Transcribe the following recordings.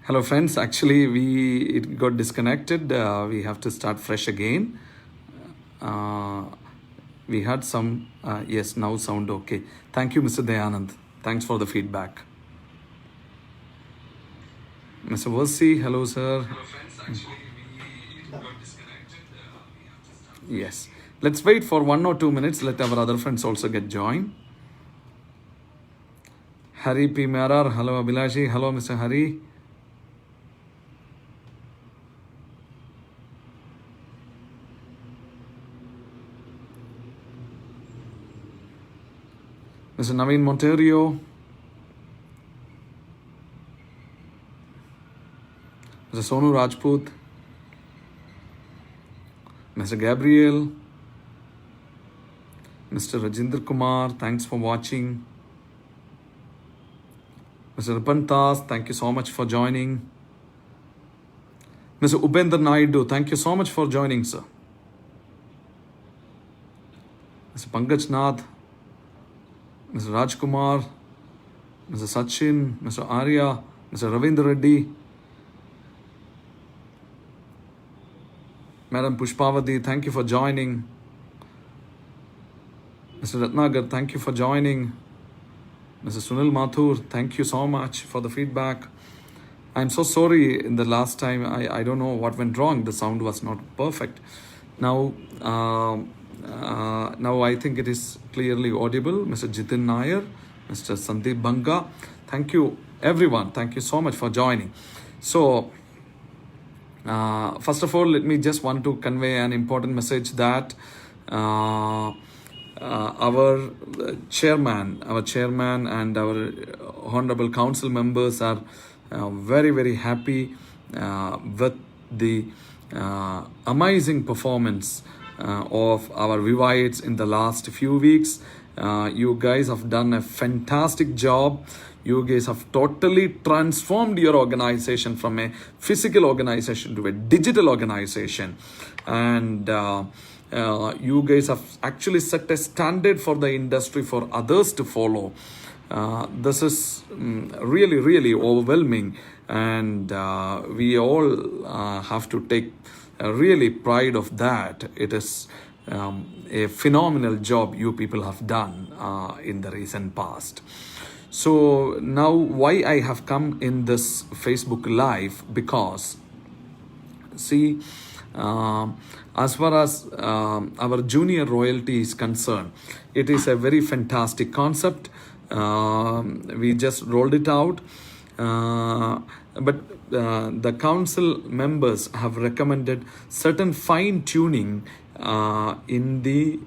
Hello friends, actually it got disconnected. We have to start fresh again. We had some, yes, now sound okay. Thank you, Mr. Dayanand. Thanks for the feedback. Mr. Versi, hello sir. Hello friends, actually it got disconnected. We have to start. Yes, let's wait for 1 or 2 minutes. Let our other friends also get joined. Hari P. Merar, hello Abhilashi, hello Mr. Hari. Mr. Naveen Monterio, Mr. Sonu Rajput, Mr. Gabriel, Mr. Rajinder Kumar, thanks for watching. Mr. Rapantas, thank you so much for joining. Mr. Ubendra Naidu, thank you so much for joining, sir. Mr. Pankaj Nath, Mr. Rajkumar, Mr. Sachin, Mr. Arya, Mr. Ravindra Reddy, Madam Pushpavati, thank you for joining. Mr. Ratnagar, thank you for joining. Mr. Sunil Mathur, thank you so much for the feedback. I'm so sorry in the last time. I don't know what went wrong. The sound was not perfect. Now, now I think it is clearly audible. Mr. Jitin Nair, Mr. Sandeep Banga, thank you everyone. Thank you so much for joining. So, first of all, let me just want to convey an important message that our chairman and our honorable council members are very, very happy with the amazing performance of our Vivites in the last few weeks. You guys have done a fantastic job. You guys have totally transformed your organization from a physical organization to a digital organization. And you guys have actually set a standard for the industry for others to follow. This is really, really overwhelming. And we all have to take really pride of that. It is a phenomenal job you people have done in the recent past. So now why I have come in this Facebook Live, because see, as far as our junior royalty is concerned, it is a very fantastic concept. We just rolled it out. But the council members have recommended certain fine tuning in the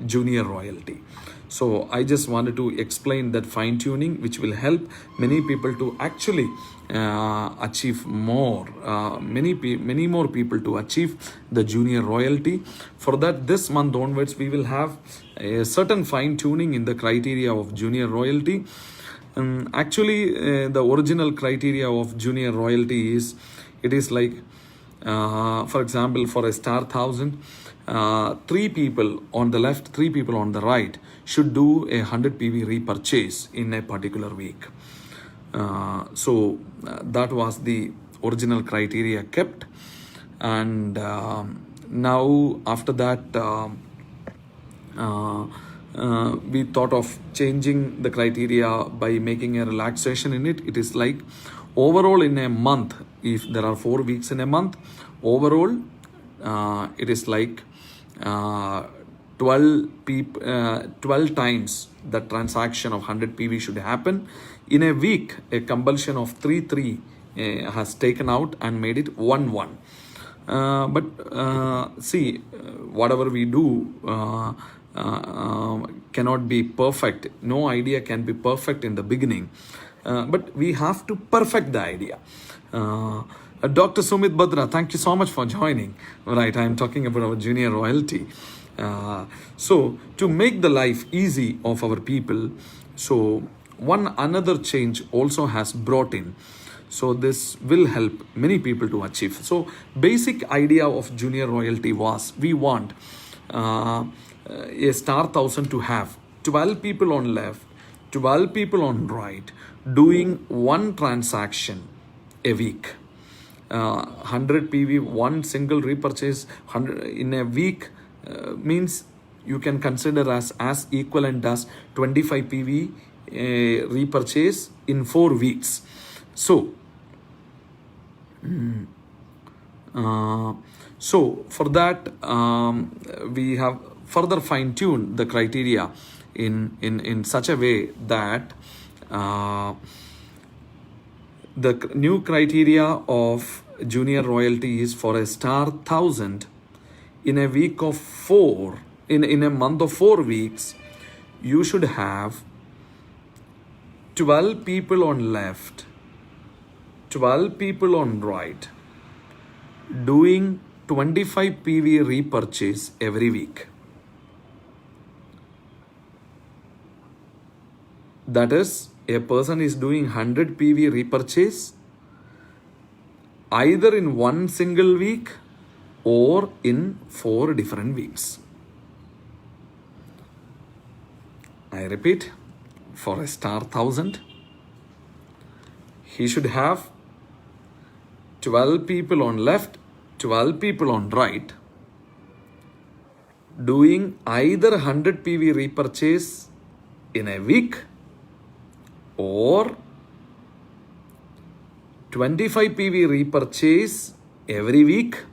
junior royalty. So I just wanted to explain that fine tuning, which will help many people to actually achieve more, many more people to achieve the junior royalty. For that, this month onwards, we will have a certain fine tuning in the criteria of junior royalty. Actually, the original criteria of junior royalty is, it is like, for example, for a star 1000, 3 people on the left, 3 people on the right should do a 100 PV repurchase in a particular week. So that was the original criteria kept. And now after that, we thought of changing the criteria by making a relaxation in it. It is like overall in a month, if there are 4 weeks in a month, overall it is like 12 times the transaction of 100 PV should happen. In a week, a compulsion of 3 has taken out and made it 1. But see, whatever we do cannot be perfect. No idea can be perfect in the beginning. But we have to perfect the idea. Dr. Sumit Badra, thank you so much for joining. Right, I am talking about our junior royalty. So to make the life easy of our people, so one another change also has brought in. So this will help many people to achieve. So basic idea of junior royalty was, we want a star 1000 to have 12 people on left, 12 people on right doing one transaction a week. 100 PV, one single repurchase 100 in a week means you can consider as equivalent as 25 PV repurchase in 4 weeks. So, for that, we have further fine-tuned the criteria in such a way that the new criteria of junior royalty is for a star 1000 in a week of 4, in a month of 4 weeks, you should have 12 people on left, 12 people on right, doing 25 PV repurchase every week. That is, a person is doing 100 PV repurchase either in one single week or in 4 different weeks. I repeat, for a star 1000, he should have 12 people on left, 12 people on right, doing either 100 PV repurchase in a week or 25 PV repurchase every week,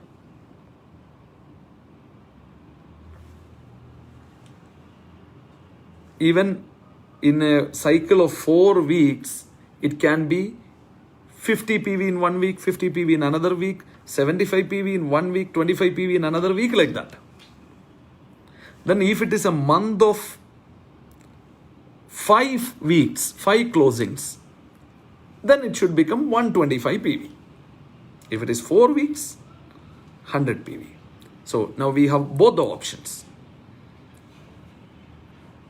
even in a cycle of 4 weeks, it can be 50 PV in 1 week, 50 PV in another week, 75 PV in 1 week, 25 PV in another week, like that. Then if it is a month of 5 weeks, 5 closings, then it should become 125 PV. If it is 4 weeks, 100 PV. So now we have both the options.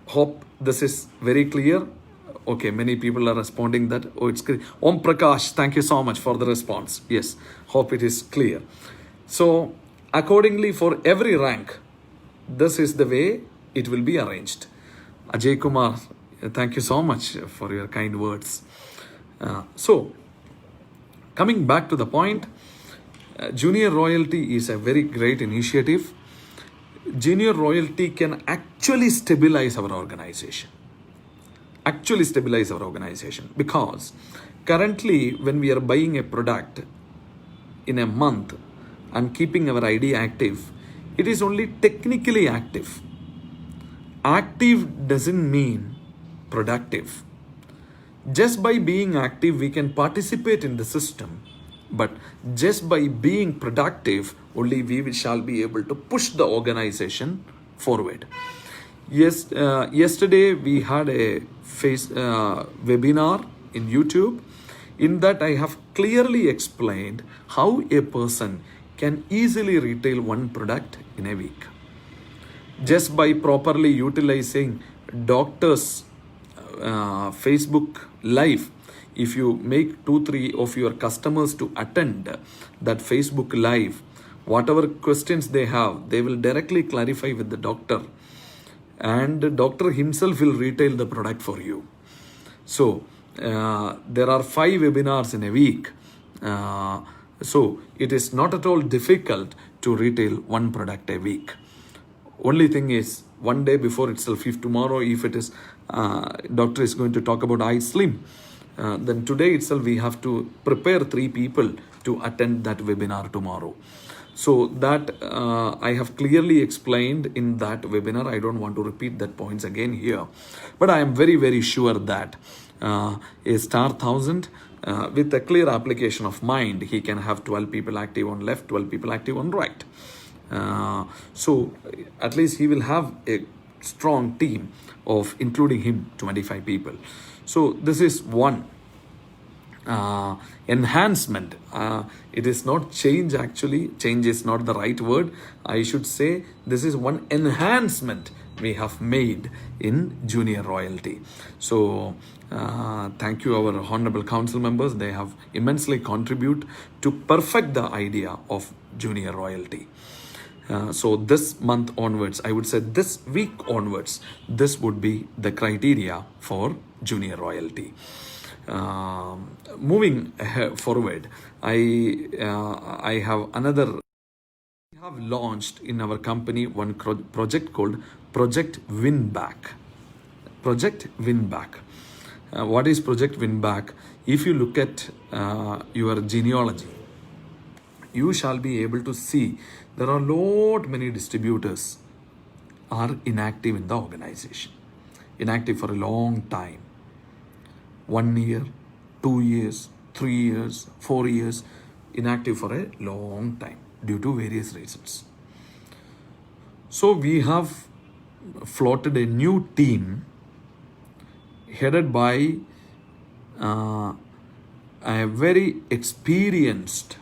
Hope this is very clear. Okay, many people are responding that, oh, it's clear. Om Prakash, thank you so much for the response. Yes, hope it is clear. So accordingly, for every rank, this is the way it will be arranged. Ajay Kumar, thank you so much for your kind words. So, coming back to the point, junior royalty is a very great initiative. Junior royalty can actually stabilize our organization. Because currently when we are buying a product in a month and keeping our ID active, it is only technically active. Active doesn't mean productive. Just by being active, we can participate in the system. But just by being productive, only we shall be able to push the organization forward. Yes, yesterday we had a webinar in YouTube. In that I have clearly explained how a person can easily retail one product in a week. Just by properly utilizing doctors' Facebook Live, if you make 2-3 of your customers to attend that Facebook Live, whatever questions they have, they will directly clarify with the doctor, and the doctor himself will retail the product for you. So there are 5 webinars in a week. So it is not at all difficult to retail one product a week. Only thing is, one day before itself, if tomorrow, if it is doctor is going to talk about iSlim, then today itself we have to prepare 3 people to attend that webinar tomorrow. So that I have clearly explained in that webinar. I don't want to repeat that points again here, but I am very, very sure that a star 1000 with a clear application of mind, he can have 12 people active on left, 12 people active on right. So at least he will have a strong team of, including him, 25 people. So this is one enhancement. It is not change actually. Change is not the right word. I should say this is one enhancement we have made in junior royalty. So thank you our honorable council members. They have immensely contributed to perfect the idea of junior royalty. So this month onwards, I would say this week onwards, this would be the criteria for Junior Royalty. Moving forward, I have another. We have launched in our company one project called Project Win Back. Project Win Back. What is Project Win Back? If you look at your genealogy, you shall be able to see there are many distributors are inactive in the organization, inactive for a long time. 1 year, 2 years, 3 years, 4 years, inactive for a long time due to various reasons. So we have floated a new team headed by a very experienced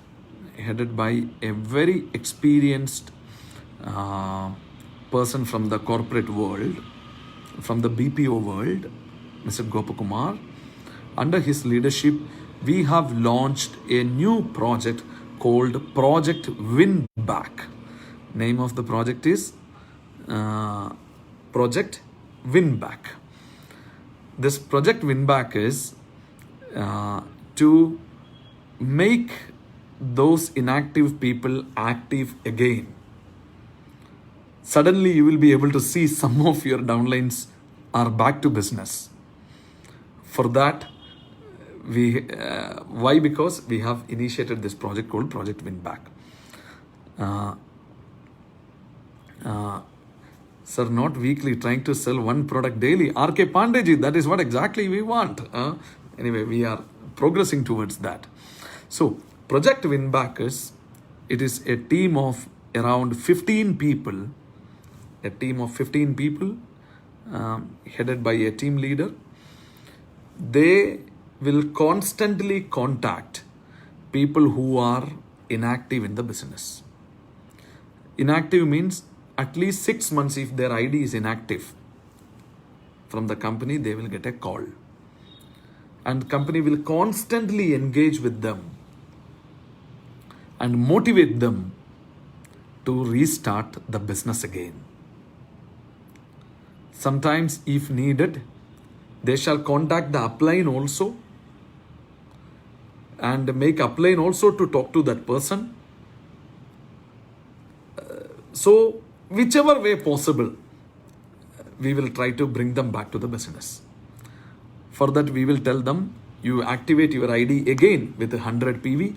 person from the corporate world, from the BPO world, Mr. Gopakumar. Under his leadership, we have launched a new project called Project Win Back. Name of the project is Project Win Back. This Project Win Back is to make those inactive people active again. Suddenly you will be able to see some of your downlines are back to business. For that, why? Because we have initiated this project called Project Win Back. Sir, not weekly, trying to sell one product daily. RK Pandeji, that is what exactly we want. Anyway, we are progressing towards that. So, Project Win Back is a team of around 15 people, headed by a team leader. They will constantly contact people who are inactive in the business. Inactive means at least 6 months. If their ID is inactive from the company, they will get a call. And company will constantly engage with them and motivate them to restart the business again. Sometimes, if needed, they shall contact the upline also and make upline also to talk to that person. So, whichever way possible, we will try to bring them back to the business. For that, we will tell them, you activate your ID again with 100 PV.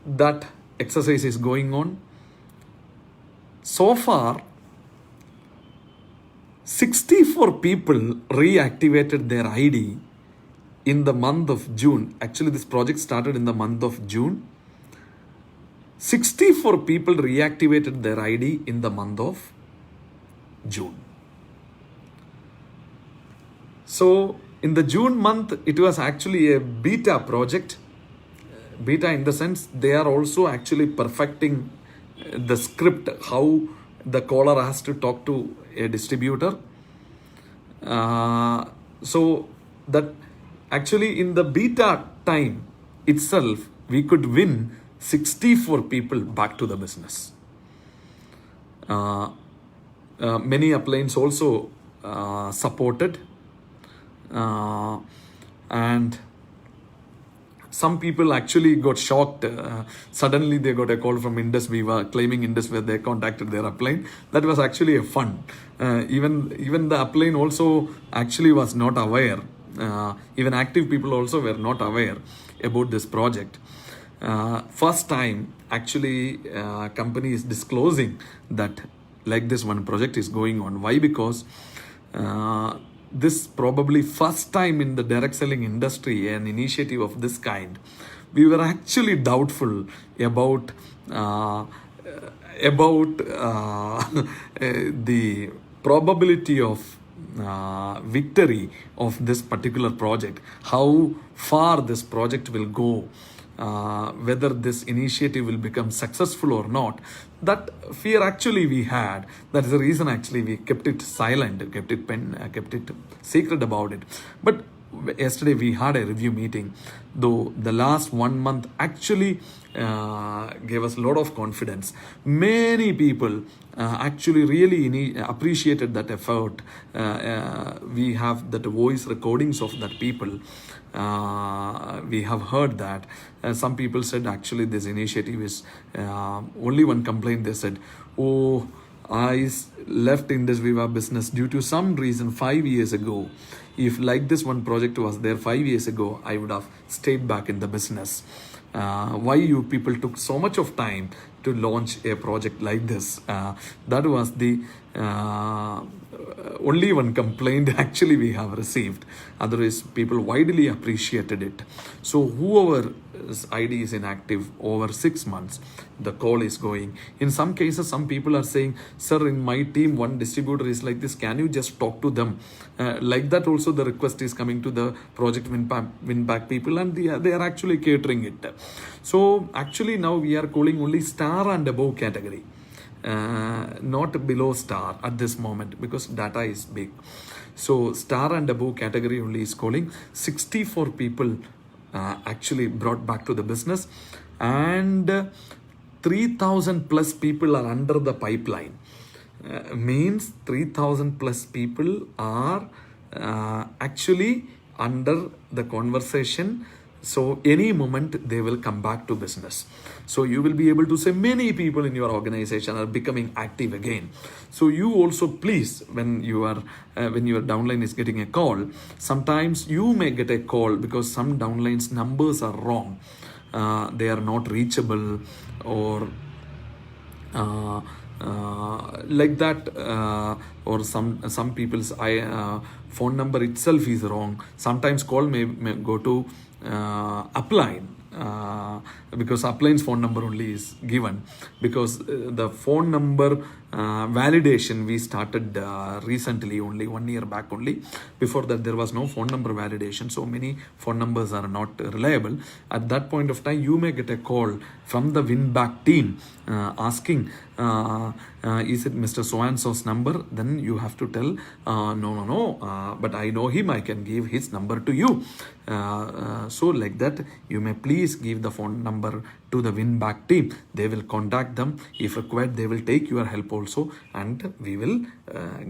That exercise is going on. So far, 64 people reactivated their ID in the month of June. Actually, this project started in the month of June. 64 people reactivated their ID in the month of June. So, in the June month, it was actually a beta project. Beta in the sense, they are also actually perfecting the script, how the caller has to talk to a distributor. So that actually in the beta time itself, we could win 64 people back to the business. Many uplines also supported, and some people actually got shocked. Suddenly they got a call from Indus Viva claiming Indus, where they contacted their upline. That was actually a fun. Even the upline also actually was not aware. Even active people also were not aware about this project. First time actually company is disclosing that like this one project is going on. Why? Because this probably first time in the direct selling industry, an initiative of this kind. We were actually doubtful about the probability of victory of this particular project, how far this project will go, whether this initiative will become successful or not. That fear actually we had. That is the reason actually we kept it silent, kept it secret about it. But yesterday we had a review meeting, though the last 1 month actually gave us a lot of confidence. Many people actually really appreciated that effort. We have that voice recordings of that people. We have heard that. Some people said actually this initiative is only one complaint. They said, oh, I left Indus Viva business due to some reason 5 years ago. If like this one project was there 5 years ago, I would have stayed back in the business. Why you people took so much of time to launch a project like this? That was the only one complaint actually we have received. Otherwise, people widely appreciated it. So whoever's ID is inactive over 6 months, the call is going. In some cases, some people are saying, sir, in my team, one distributor is like this. Can you just talk to them? Like that also the request is coming to the project win back people, and they are actually catering it. So actually now we are calling only star and above category. Not below star at this moment because data is big. So star and above category only is calling. 64 people actually brought back to the business, and 3,000 plus people are under the pipeline. Means 3,000 plus people are actually under the conversation. So any moment they will come back to business. So you will be able to say many people in your organization are becoming active again. So you also please, when your downline is getting a call, sometimes you may get a call because some downlines numbers are wrong. They are not reachable, or like that, or some people's phone number itself is wrong. Sometimes call may go to upline, because upline's phone number only is given, because the phone number validation we started recently, only 1 year back only. Before that there was no phone number validation, so many phone numbers are not reliable. At that point of time you may get a call from the win back team asking, is it Mr. So-and-so's number? Then you have to tell, no, but I know him, I can give his number to you. So like that, you may please give the phone number to the win back team. They will contact them. If required, they will take your help also, and we will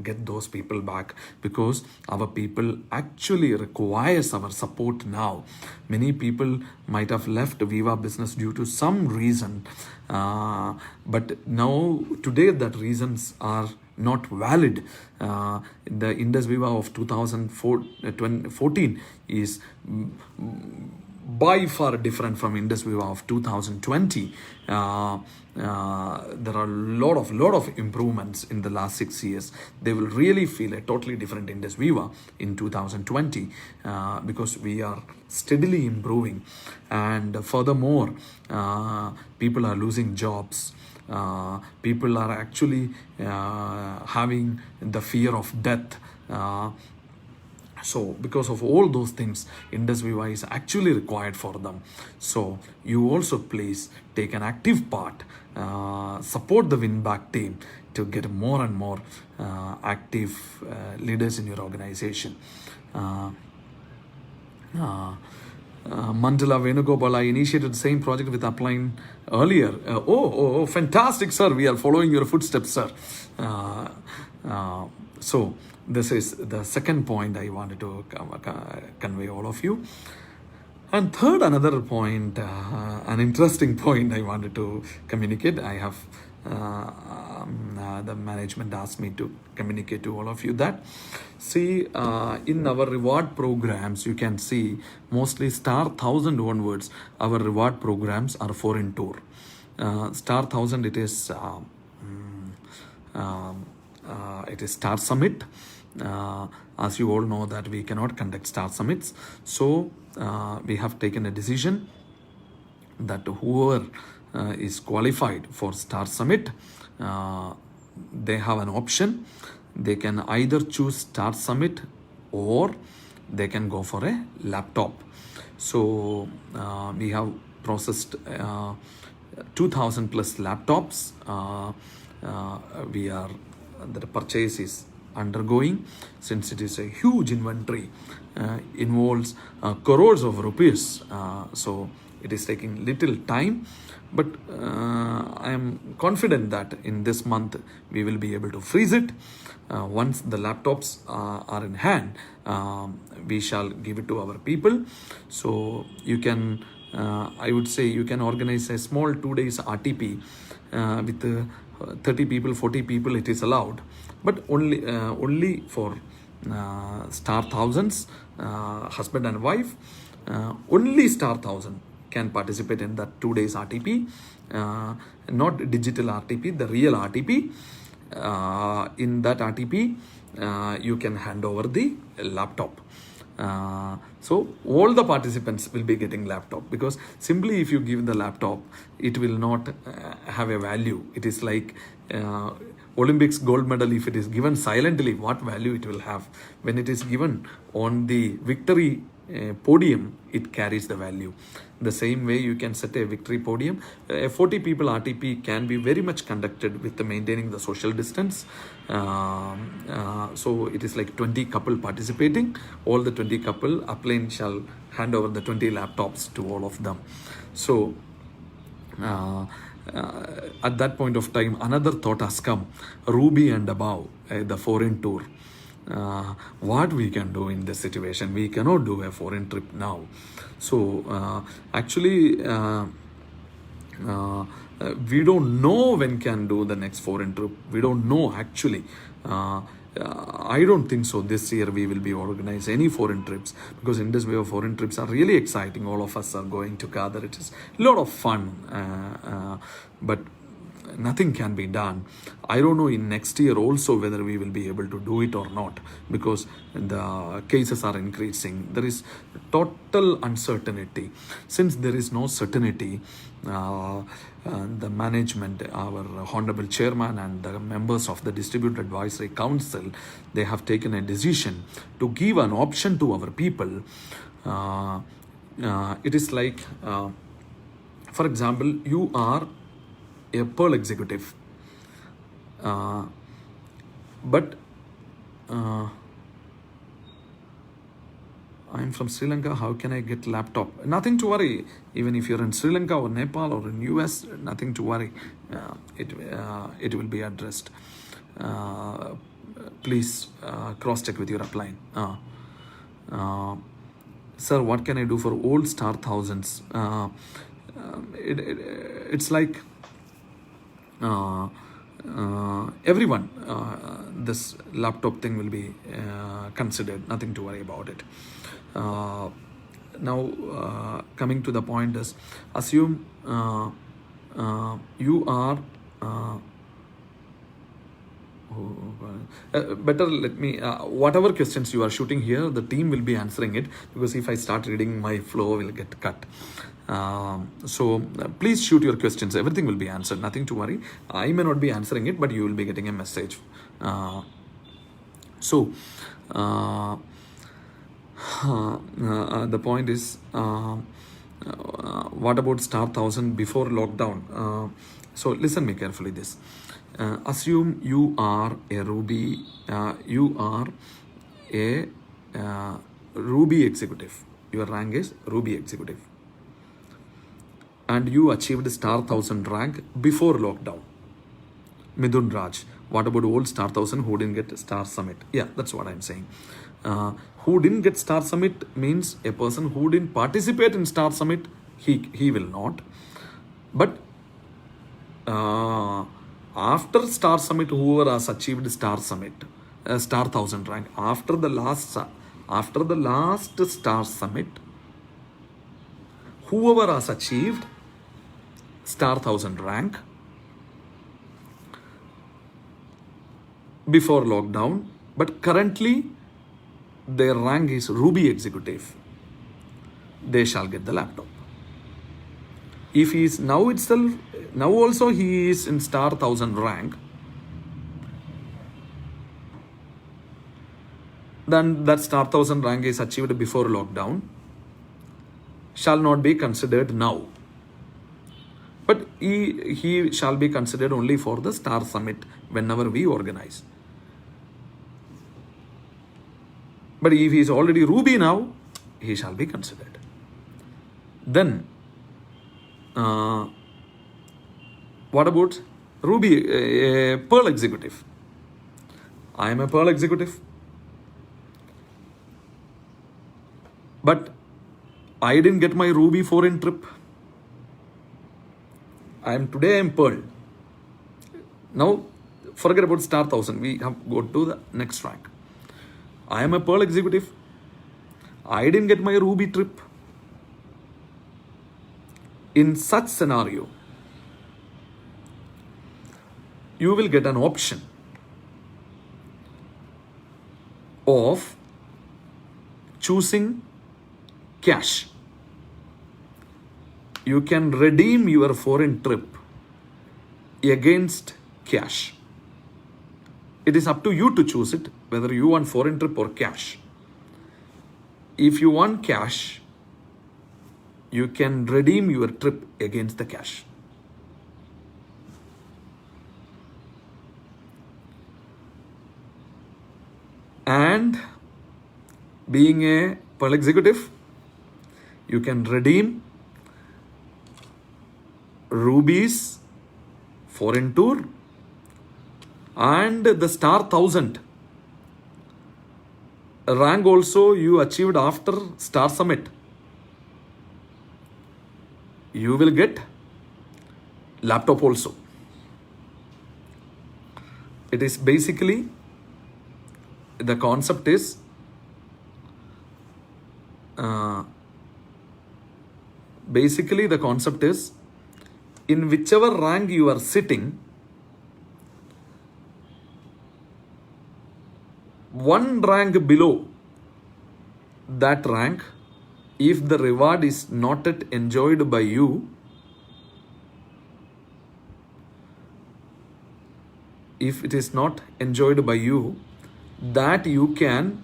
get those people back, because our people actually requires our support now. Many people might have left Viva business due to some reason, but now today that reasons are not valid. The Indus Viva of 2014 is by far different from Indus Viva of 2020. There are a lot of improvements in the last 6 years. They will really feel a totally different Indus Viva in 2020, because we are steadily improving, and furthermore, people are losing jobs. People are actually having the fear of death. So because of all those things, Indus Viva is actually required for them. So you also please take an active part, support the win back team to get more and more active leaders in your organization. Mandala Venugopal, I initiated the same project with Upline earlier. Oh, fantastic, sir. We are following your footsteps, sir. So this is the second point I wanted to convey all of you. And third, another point, an interesting point I wanted to communicate. I have the management asked me to communicate to all of you that, see, in our reward programs, you can see mostly star 1000 onwards, our reward programs are 4 in tour. Star 1000, it is Star Summit. As you all know that we cannot conduct Star Summits, so we have taken a decision that whoever is qualified for Star Summit, they have an option. They can either choose Star Summit or they can go for a laptop. So we have processed 2,000 plus laptops. The purchase is undergoing, since it is a huge inventory, involves crores of rupees. So it is taking little time, but I am confident that in this month we will be able to freeze it. Once the laptops are in hand, we shall give it to our people. So you can, I would say, you can organize a small 2 days RTP with 30 people, 40 people. It is allowed, but only for star thousands, husband and wife. Only star thousand can participate in that 2 days RTP, not digital RTP, the real RTP. In that RTP, you can hand over the laptop. So all the participants will be getting laptop, because simply if you give the laptop, it will not have a value. It is like Olympics gold medal. If it is given silently, what value it will have? When it is given on the victory podium, it carries the value. The same way you can set a victory podium. A 40 people RTP can be very much conducted with maintaining the social distance. So it is like 20 couple participating. All the 20 couple, upline shall hand over the 20 laptops to all of them. So at that point of time, another thought has come. Ruby and above, the foreign tour. What we can do in this situation? We cannot do a foreign trip now. So actually, we don't know when can do the next foreign trip. We don't know actually. I don't think so this year we will be organize any foreign trips, because in this way of foreign trips are really exciting. All of us are going together. It is a lot of fun, but nothing can be done. I don't know in next year also whether we will be able to do it or not, because the cases are increasing. There is total uncertainty. Since there is no certainty, the management, our honorable chairman and the members of the Distributor Advisory Council, they have taken a decision to give an option to our people. It is like, for example, you are a Pearl executive, but I'm from Sri Lanka. How can I get laptop? Nothing to worry. Even if you're in Sri Lanka or Nepal or in US, nothing to worry. It will be addressed. Please cross check with your upline. Sir, what can I do for old star thousands? It's like everyone, this laptop thing will be considered. Nothing to worry about it. Now coming to the point is, assume you are better let me whatever questions you are shooting here, the team will be answering it, because if I start reading, my flow will get cut. So please shoot your questions. Everything will be answered. Nothing to worry. I may not be answering it, but you will be getting a message. So the point is, what about star thousand before lockdown? So listen me carefully this. Assume you are a Ruby, you are a Ruby executive. Your rank is Ruby executive, and you achieved star 1000 rank before lockdown. Midun Raj, what about old star 1000 who didn't get star summit? Yeah, that's what I'm saying. Who didn't get star summit means a person who didn't participate in star summit, he will not. But after star summit, whoever has achieved star summit, star 1000 rank, after the last star summit, whoever has achieved star 1000 rank before lockdown, but currently their rank is Ruby executive, they shall get the laptop. If he is now also he is in star 1000 rank, then that star 1000 rank is achieved before lockdown, shall not be considered now. But he shall be considered only for the star summit whenever we organize. But if he is already ruby now, he shall be considered. Then, what about ruby, pearl executive? I am a pearl executive. But I didn't get my ruby foreign trip. Today I am pearl. Now, forget about star 1000. We have go to the next rank. I am a pearl executive. I didn't get my ruby trip. In such scenario, you will get an option of choosing cash. You can redeem your foreign trip against cash. It is up to you to choose it, whether you want foreign trip or cash. If you want cash, you can redeem your trip against the cash. And being a pearl executive, you can redeem rubies foreign tour and the star 1000 rank also you achieved after star summit. You will get laptop also. It is basically, the concept is in whichever rank you are sitting, one rank below that rank, if the reward is not yet enjoyed by you, if it is not enjoyed by you, that you can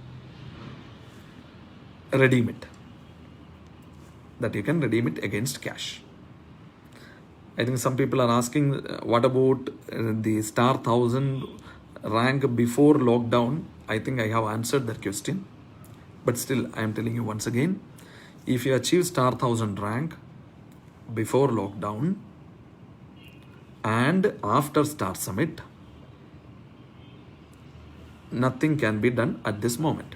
redeem it. That you can redeem it against cash. I think some people are asking, what about the star 1000 rank before lockdown? I think I have answered that question. But still, I am telling you once again, if you achieve star 1000 rank before lockdown and after star summit, nothing can be done at this moment.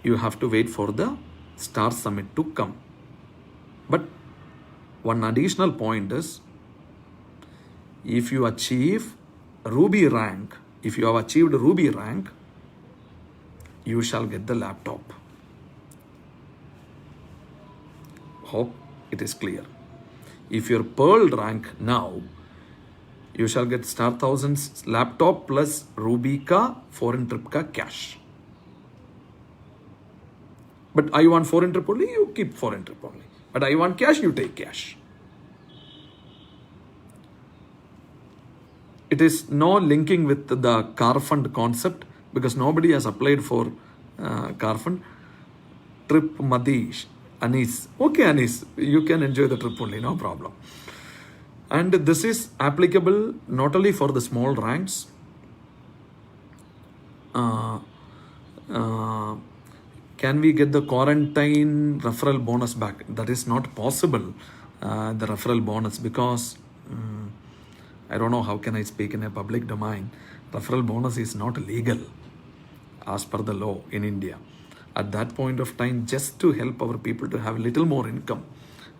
You have to wait for the star summit to come. But one additional point is, if you achieve ruby rank, if you have achieved ruby rank, you shall get the laptop. Hope it is clear. If you're pearl rank now, you shall get star 1000's laptop plus ruby ka foreign trip ka cash. But I want foreign trip only, you keep foreign trip only. But I want cash, you take cash. It is no linking with the car fund concept, because nobody has applied for car fund. Trip Madish, Anis. Okay, Anis, you can enjoy the trip only, no problem. And this is applicable not only for the small ranks. Can we get the quarantine referral bonus back? That is not possible, the referral bonus, because I don't know how can I speak in a public domain. Referral bonus is not legal as per the law in India. At that point of time, just to help our people to have a little more income,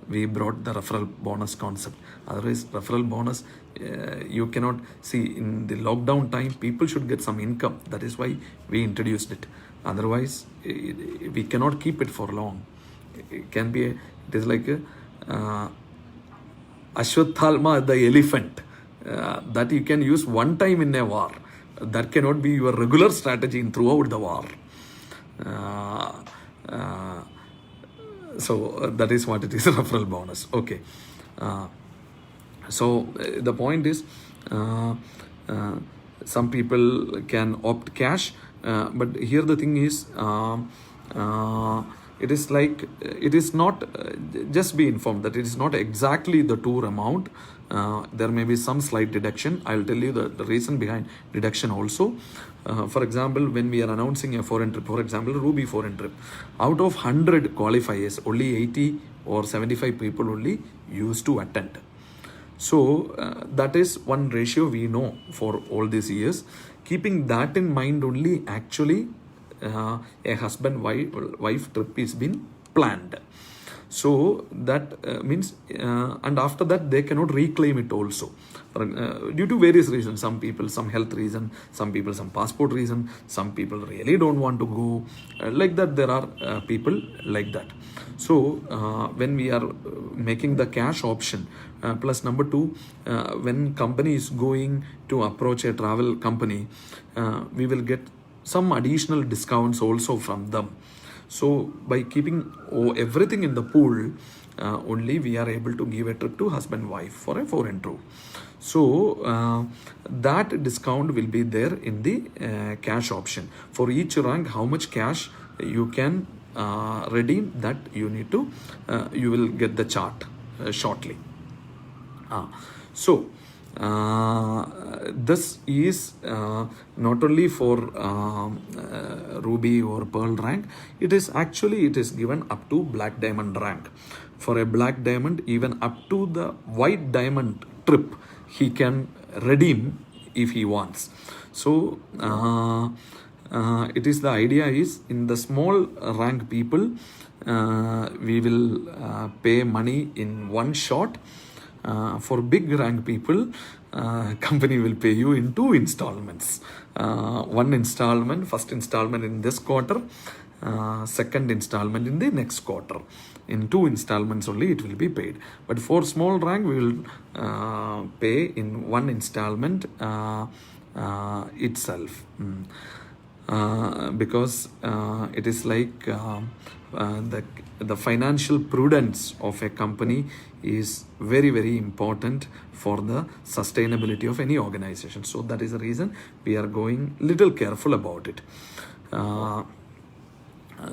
we brought the referral bonus concept. Otherwise, referral bonus, you cannot see in the lockdown time, people should get some income. That is why we introduced it. Otherwise, we cannot keep it for long. It is like Ashwatthama, the elephant, that you can use one time in a war. That cannot be your regular strategy throughout the war. So that is what it is, referral bonus. Okay. So the point is, some people can opt cash, but here the thing is, it is like, it is not, just be informed that it is not exactly the tour amount. there may be some slight deduction. I'll tell you the reason behind deduction also. For example, when we are announcing a foreign trip, for example, Ruby foreign trip, out of 100 qualifiers, only 80 or 75 people only used to attend. So that is one ratio we know for all these years. Keeping that in mind only, actually, a husband-wife trip is been planned. So that means, and after that they cannot reclaim it also. Due to various reasons, some people, some health reason, some people, some passport reason, some people really don't want to go. Like that, there are people like that. So when we are making the cash option, plus number two, when company is going to approach a travel company, we will get some additional discounts also from them. So by keeping everything in the pool, only we are able to give a trip to husband-wife for a foreign tour. So that discount will be there in the cash option. For each rank, how much cash you can redeem, that you need to, you will get the chart shortly. So this is not only for Ruby or Pearl rank, it is given up to Black Diamond rank. For a Black Diamond, even up to the White Diamond trip, he can redeem if he wants. So it is, the idea is, in the small rank people, we will pay money in one shot. For big rank people, company will pay you in 2 installments. One installment, first installment in this quarter, second installment in the next quarter. In 2 installments only it will be paid. But for small rank, we will pay in 1 installment itself. Because it is like the financial prudence of a company is very, very important for the sustainability of any organization. So that is the reason we are going little careful about it.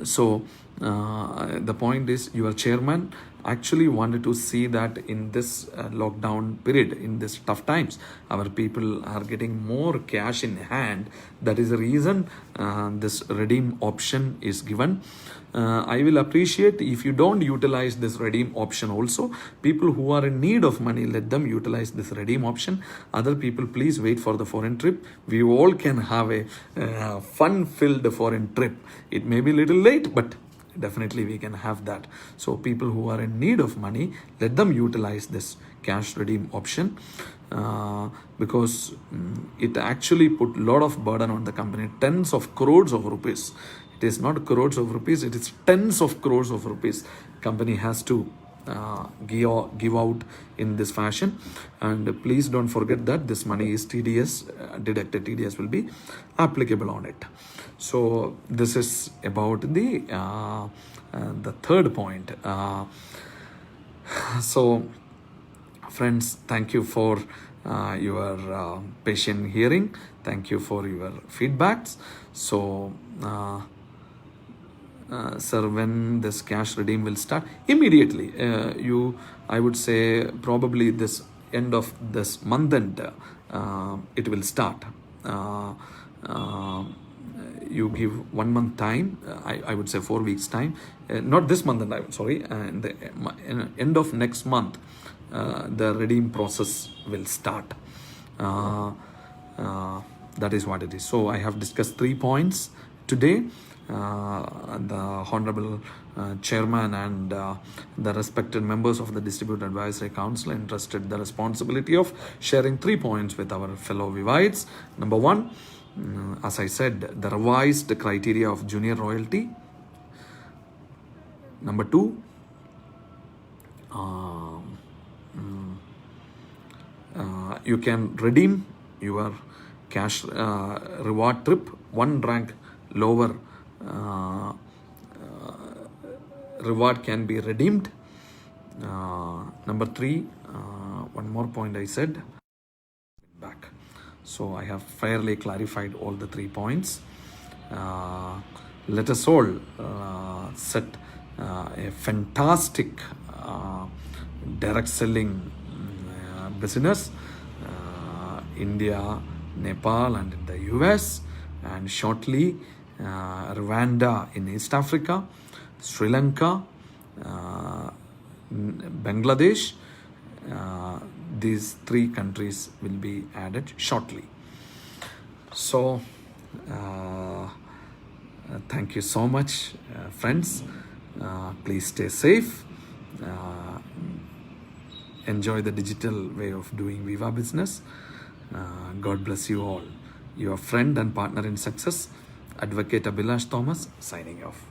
So the point is, your chairman actually wanted to see that in this lockdown period, in this tough times, our people are getting more cash in hand. That is the reason this redeem option is given. I will appreciate if you don't utilize this redeem option also. People who are in need of money, let them utilize this redeem option. Other people, please wait for the foreign trip. We all can have a fun-filled foreign trip. It may be a little late, but definitely we can have that. So people who are in need of money, let them utilize this cash redeem option, because it actually put a lot of burden on the company, tens of crores of rupees. It is not crores of rupees, it is tens of crores of rupees company has to give out in this fashion. And please don't forget that this money is TDS deducted. TDS will be applicable on it. So this is about the third point. So friends, thank you for your patient hearing. Thank you for your feedbacks. So sir, when this cash redeem will start? Immediately. I would say probably this end of this month and it will start. You give 1 month time, I would say 4 weeks time, not this month, and in the end of next month, the redeem process will start. That is what it is. So I have discussed 3 points today. The Honorable Chairman and the respected members of the Distributor Advisory Council entrusted the responsibility of sharing 3 points with our fellow Vivites. Number 1, as I said, the revised criteria of junior royalty. Number 2, you can redeem your cash reward trip 1 rank lower. Reward can be redeemed. Number 3, one more point I said back. So I have fairly clarified all the 3 points. Let us all set a fantastic direct selling business, India, Nepal, and in the US, and shortly Rwanda in East Africa, Sri Lanka, Bangladesh. These 3 countries will be added shortly. So, thank you so much, friends. Please stay safe. Enjoy the digital way of doing Viva business. God bless you all. Your friend and partner in success, Advocate Abhilash Thomas, signing off.